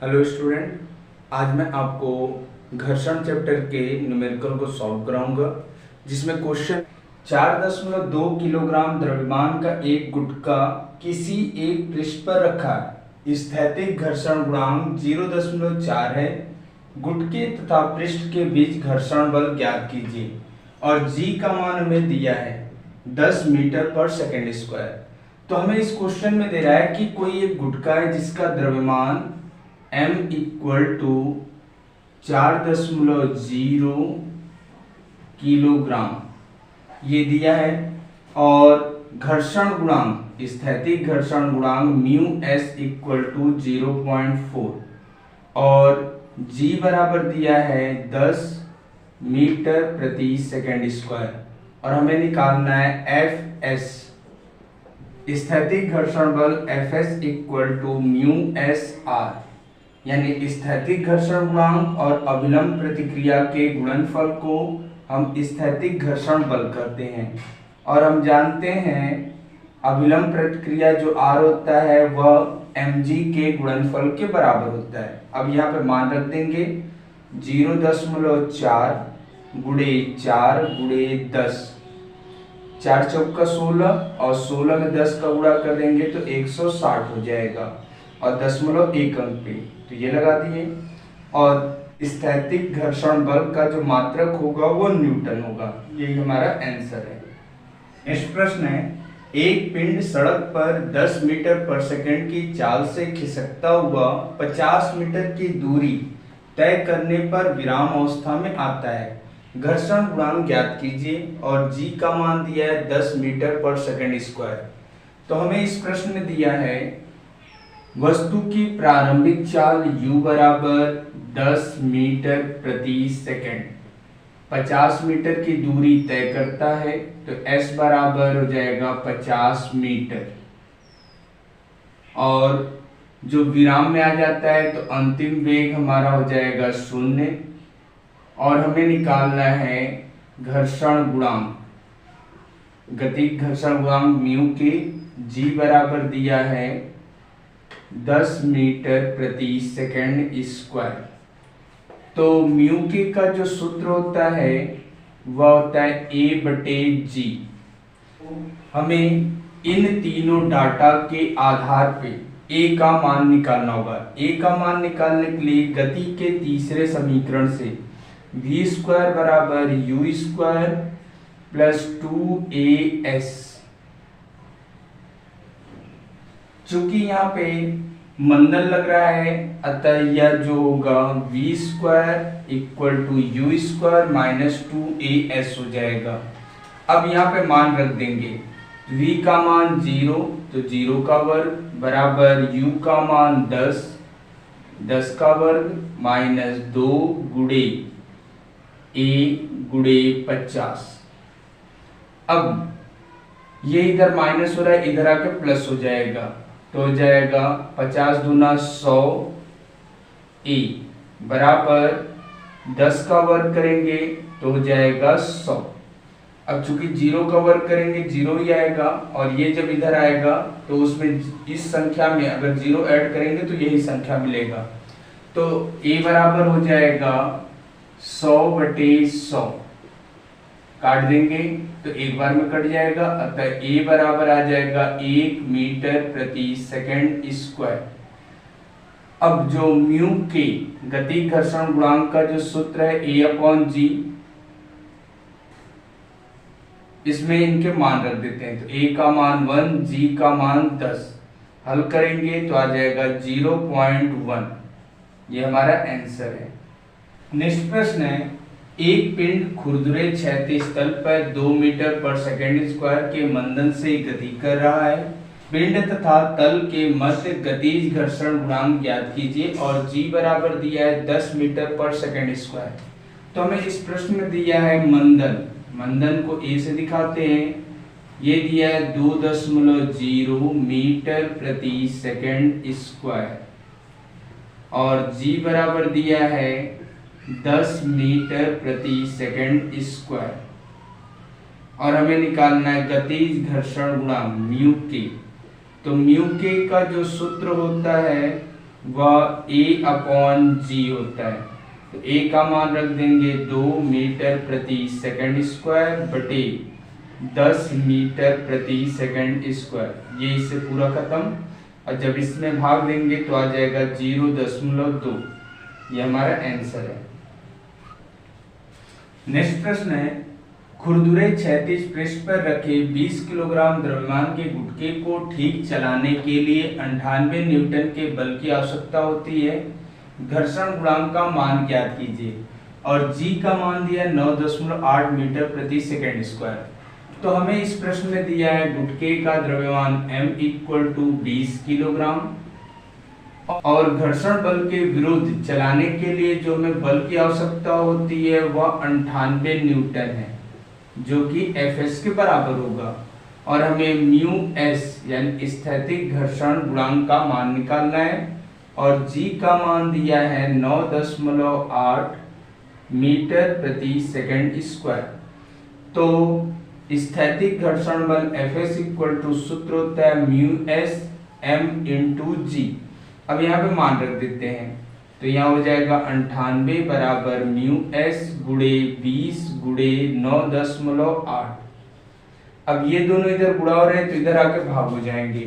Hello student, आज मैं आपको घर्षण चैप्टर के न्यूमेरिकल को सॉल्व कराऊंगा, जिसमें क्वेश्चन 4.2 किलोग्राम द्रव्यमान का एक गुटका किसी एक पृष्ठ पर रखा है। स्थैतिक घर्षण गुणांक 0.4 है। गुटके तथा पृष्ठ के बीच घर्षण बल ज्ञात कीजिए और जी का मान हमें दिया है 10 मीटर पर सेकेंड स्क्वायर। तो हमें इस क्वेश्चन में दे रहा है कि कोई एक गुटका है जिसका द्रव्यमान m इक्वल टू 4.0 किलोग्राम ये दिया है और घर्षण गुणांक स्थैतिक घर्षण गुणांक म्यू s इक्वल टू 0.4 और g बराबर दिया है 10 मीटर प्रति सेकेंड स्क्वायर और हमें निकालना है Fs। स्थैतिक घर्षण बल Fs equal to mu s r, यानी स्थैतिक घर्षण गुणांक और अभिलंब प्रतिक्रिया के गुणनफल को हम स्थैतिक घर्षण बल करते हैं और हम जानते हैं अभिलंब प्रतिक्रिया जो r होता है वह mg के गुणनफल के बराबर होता है। अब यहाँ पे मान रख देंगे 0.4 गुणे 4 गुणे 10, 4 चौका 16 और 16 में 10 का गुणा कर देंगे तो 160 हो जाएगा और 0.1 अंक पे तो ये लगा दिए। और स्थैतिक घर्षण बल का जो मात्रक होगा वो न्यूटन होगा। यही हमारा आंसर है। नेक्स्ट प्रश्न है, एक पिंड सड़क पर 10 मीटर पर सेकंड की चाल से खिसकता हुआ 50 मीटर की दूरी तय करने पर विराम अवस्था में आता है। घर्षण गुणांक ज्ञात कीजिए और g का मान दिया है 10 मीटर पर सेकंड स्क्वायर। तो हमें इस प्रश्न में दिया है वस्तु की प्रारंभिक चाल u बराबर 10 मीटर प्रति सेकंड 50 मीटर की दूरी तय करता है तो s बराबर हो जाएगा 50 मीटर और जो विराम में आ जाता है तो अंतिम वेग हमारा हो जाएगा 0 और हमें निकालना है घर्षण गुणांक गतिज घर्षण गुणांक म्यू के g बराबर दिया है 10 मीटर प्रति सेकंड स्क्वायर। तो म्यू के का जो सूत्र होता है वह होता है A/G। हमें इन तीनों डाटा के आधार पे A का मान निकालना होगा। A का मान निकालने के लिए गति के तीसरे समीकरण से v स्क्वायर बराबर u स्क्वायर प्लस 2as, चूंकि यहाँ पे मंदन लग रहा है अतः यह जो होगा v square equal to u square minus 2as हो जाएगा। अब यहाँ पे मान रख देंगे v का मान 0 तो 0 का वर्ग बराबर u का मान 10 का वर्ग माइनस 2 गुणे a गुणे 50। अब ये इधर माइनस हो रहा है, इधर आके प्लस हो जाएगा तो हो जाएगा 50 दूना 100 a बराबर 10 का वर्ग करेंगे तो हो जाएगा 100। अब चूंकि 0 का वर्ग करेंगे 0 ही आएगा और ये जब इधर आएगा तो उसमें इस संख्या में अगर 0 ऐड करेंगे तो यही संख्या मिलेगा। तो a बराबर हो जाएगा 100/100, काट देंगे तो एक बार में कट जाएगा अतः a बराबर आ जाएगा 1 मीटर प्रति सेकंड स्क्वायर। अब जो म्यू के गति घर्षण गुणांक का जो सूत्र है A/G, इसमें इनके मान रख देते हैं। तो a का मान 1, g का मान 10, हल करेंगे तो आ जाएगा 0.1। ये हमारा आंसर है। नेक्स्ट प्रश्न है, एक पिंड खुरदुरे क्षैतिज तल पर 2 मीटर पर सेकंड स्क्वायर के मंदन से गति कर रहा है। पिंड तथा तल के मध्य गतिज घर्षण गुणांक ज्ञात कीजिए और g बराबर दिया है 10 मीटर पर सेकंड स्क्वायर। तो हमें इस प्रश्न में दिया है मंदन को a से दिखाते हैं। ये दिया है 2.0 मीटर प्रति सेकंड स्क्वायर और g बराबर दिया है 10 मीटर प्रति सेकंड स्क्वायर और हमें निकालना है गतिज घर्षण गुणांक म्यू के। तो म्यू के का जो सूत्र होता है वह A/G होता है। तो A का मान रख देंगे 2 मीटर प्रति सेकंड स्क्वायर बटे 10 मीटर प्रति सेकंड स्क्वायर। ये इससे पूरा खत्म, और जब इसमें भाग देंगे तो आ जाएगा 0.2। ये हमारा आंसर है। नेक्स्ट प्रश्न है, खुरदुरे क्षैतिज पृष्ठ पर रखे 20 किलोग्राम द्रव्यमान के गुटके को ठीक चलाने के लिए 98 न्यूटन के बल की आवश्यकता होती है। घर्षण गुणांक का मान ज्ञात कीजिए। और G का मान दिया 9.8 मीटर प्रति सेकंड स्क्वायर। तो हमें इस प्रश्न में दिया है गुटके का द्रव्यमान M = 20 किलोग्राम, और घर्षण बल के विरुद्ध चलाने के लिए जो हमें बल की आवश्यकता होती है वह 98 न्यूटन है, जो कि Fs के बराबर होगा। और हमें μs यानी स्थैतिक घर्षण गुणांक का मान निकालना है, और G का मान दिया है 9.8 मीटर प्रति सेकंड स्क्वायर। तो स्थैतिक घर्षण बल Fs = सूत्र होता है μs m/g। अब यहाँ पे मान रख देते हैं, तो यहाँ हो जाएगा 98 बराबर μs गुणे 20 गुणे 9.8। अब ये दोनों इधर गुणा हो रहे हैं तो इधर आके भाग हो जाएंगे,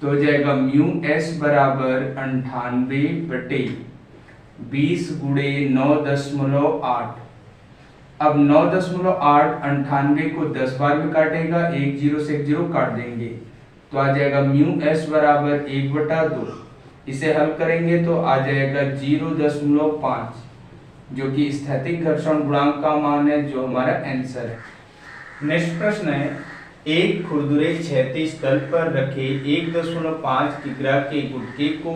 तो हो जाएगा μs बराबर 98 बटे 20 गुणे 9.8। अब 9.8 98 को 10 बार में काटेगा, एक 0 से एक 0 काट देंगे, तो आ जाएगा μs बराबर 1/2। इसे हल करेंगे तो आ जाएगा 0.5, जो कि स्थैतिक घर्षण गुणांक का मान है, जो हमारा आंसर है। नेक्स्ट प्रश्न है, एक खुरदुरे क्षैतिज तल पर रखे 1.5 किग्रा के गुटके को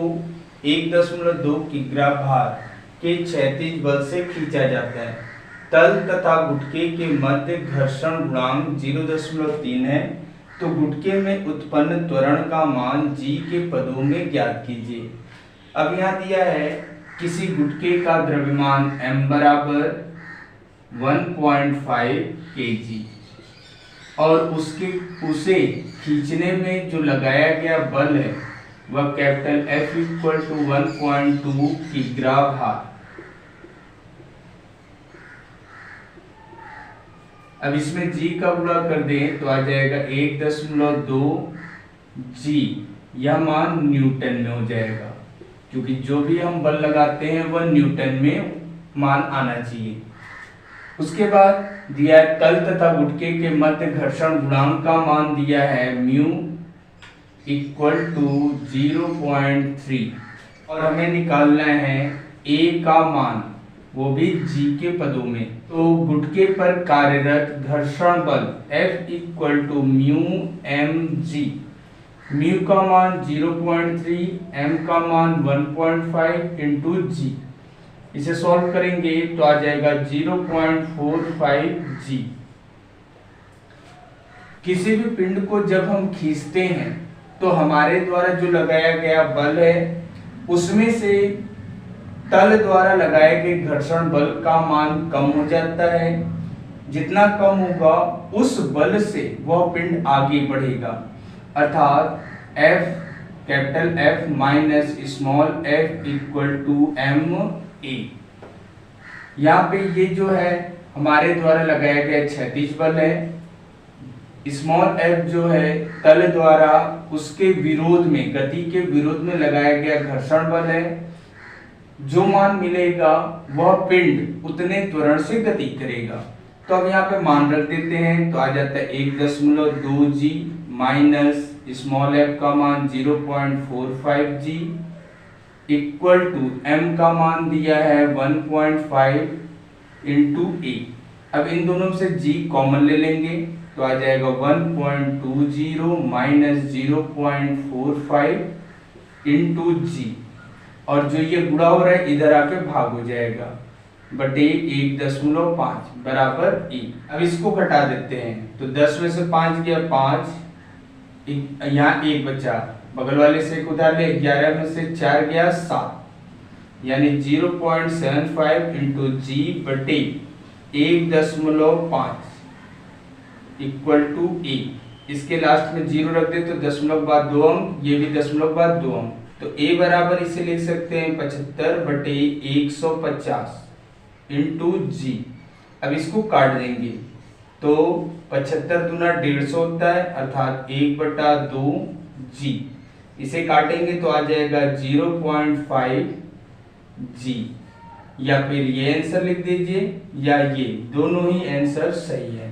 1.2 किग्रा भार के क्षैतिज बल से खींचा जाता है। तल तथा गुटके के मध्य घर्षण गुणांक 0.3 है। तो गुटके में उत्पन्न त्वरण का मान G के पदों में ज्ञात कीजिए। अब यहाँ दिया है किसी गुटके का द्रव्यमान M बराबर 1.5 kg, और उसे खींचने में जो लगाया गया बल है वह कैपिटल F = 1.2 किग्रा भार। अब इसमें G का गुणा कर दें तो आ जाएगा 1.2 G। यह मान न्यूटन में हो जाएगा, क्योंकि जो भी हम बल लगाते हैं वह न्यूटन में मान आना चाहिए। उसके बाद दिया है तल तथा गुटके के मध्य घर्षण गुणांक का मान दिया है μ = 0.3, और हमें निकालना है A का मान, वो भी G के पदों में। तो गुटके पर कार्यरत घर्षण बल F = μmg। म्यू का मान 0.3, m का मान 1.5 इंटू G। इसे सॉल्व करेंगे तो आ जाएगा 0.45 G। किसी भी पिंड को जब हम खींचते हैं तो हमारे द्वारा जो लगाया गया बल है उसमें से तल द्वारा लगाए गए घर्षण बल का मान कम हो जाता है। जितना कम होगा उस बल से वह पिंड आगे बढ़ेगा, अर्थात F capital F minus small f = ma। यहाँ पे ये जो है हमारे द्वारा लगाया गया क्षैतिज बल है, स्मॉल f जो है तल द्वारा उसके विरोध में, गति के विरोध में लगाया गया घर्षण बल है। जो मान मिलेगा वह पिंड उतने त्वरण से गति करेगा। तो अब यहाँ पे मान रख देते हैं, तो आ जाता है 1.2 G माइनस स्मॉल f का मान 0.45 G इक्वल टू m का मान दिया है 1.5 इंटू a। अब इन दोनों से G कॉमन ले लेंगे तो आ जाएगा 1.20 माइनस 0.45 इंटू G, और जो ये गुणा हो रहा है इधर आके भाग हो जाएगा बटे 1.5 बराबर 1। अब इसको घटा देते हैं तो 10 में से 5 गया 5, यहाँ 1 बचा, बगल वाले से एक उधार ले, 11 में से 4 गया 7, यानी 0.75 इंटू G बटे 1.5 इक्वल टू 1। इसके लास्ट में 0 रख दे तो दशमलव बाद 2 अंक, ये भी दशमलव बाद 2 अंक, तो a बराबर इसे लिख सकते हैं 75/150 इंटू जी। अब इसको काट देंगे तो 75 दूना 150 होता है अर्थात 1/2 जी। इसे काटेंगे तो आ जाएगा 0.5 जी। या फिर ये आंसर लिख दीजिए या ये, दोनों ही आंसर सही है।